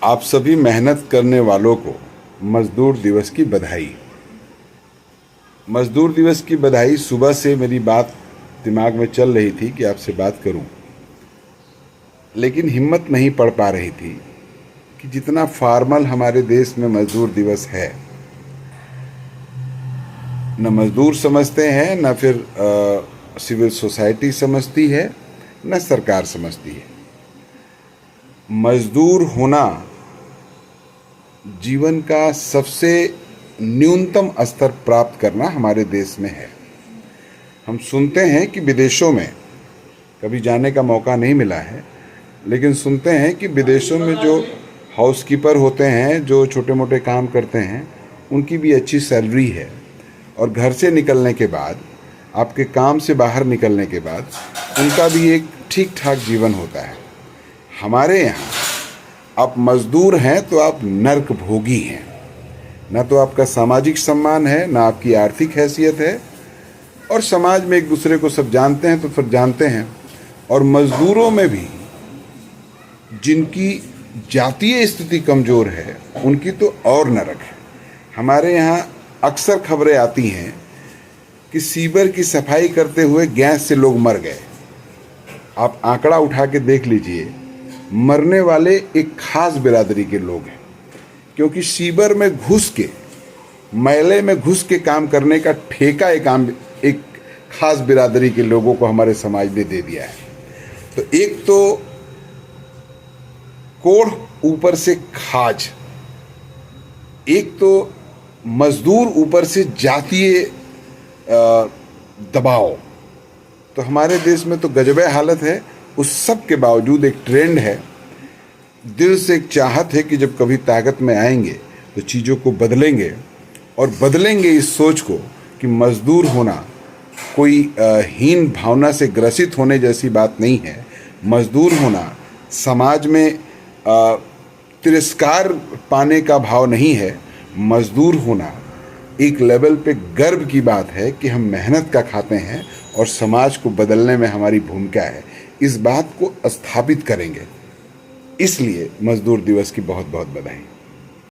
आप सभी मेहनत करने वालों को मजदूर दिवस की बधाई। मजदूर दिवस की बधाई। सुबह से मेरी बात दिमाग में चल रही थी कि आपसे बात करूं, लेकिन हिम्मत नहीं पड़ पा रही थी कि जितना फॉर्मल हमारे देश में मजदूर दिवस है, न मजदूर समझते हैं, न फिर सिविल सोसाइटी समझती है, न सरकार समझती है। मजदूर होना जीवन का सबसे न्यूनतम स्तर प्राप्त करना हमारे देश में है। हम सुनते हैं कि विदेशों में, कभी जाने का मौका नहीं मिला है, लेकिन सुनते हैं कि विदेशों में जो हाउसकीपर होते हैं, जो छोटे मोटे काम करते हैं, उनकी भी अच्छी सैलरी है और घर से निकलने के बाद, आपके काम से बाहर निकलने के बाद उनका भी एक ठीक ठाक जीवन होता है। हमारे यहाँ आप मजदूर हैं तो आप नर्क भोगी हैं। ना तो आपका सामाजिक सम्मान है, ना आपकी आर्थिक हैसियत है, और समाज में एक दूसरे को सब जानते हैं तो फिर जानते हैं। और मजदूरों में भी जिनकी जातीय स्थिति कमज़ोर है, उनकी तो और नरक है। हमारे यहाँ अक्सर खबरें आती हैं कि सीवर की सफाई करते हुए गैस से लोग मर गए। आप आंकड़ा उठा के देख लीजिए, मरने वाले एक खास बिरादरी के लोग हैं, क्योंकि सीवर में घुस के, मैले में घुस के काम करने का ठेका एक खास बिरादरी के लोगों को हमारे समाज ने दे दिया है। तो एक तो कोढ़, ऊपर से खाज, एक तो मजदूर, ऊपर से जातीय दबाव। तो हमारे देश में तो गजबे हालत है। उस सब के बावजूद एक ट्रेंड है, दिल से एक चाहत है कि जब कभी ताकत में आएंगे तो चीज़ों को बदलेंगे, और बदलेंगे इस सोच को कि मजदूर होना कोई हीन भावना से ग्रसित होने जैसी बात नहीं है। मजदूर होना समाज में तिरस्कार पाने का भाव नहीं है। मजदूर होना एक लेवल पे गर्व की बात है कि हम मेहनत का खाते हैं और समाज को बदलने में हमारी भूमिका है। इस बात को स्थापित करेंगे। इसलिए मजदूर दिवस की बहुत बहुत बधाई।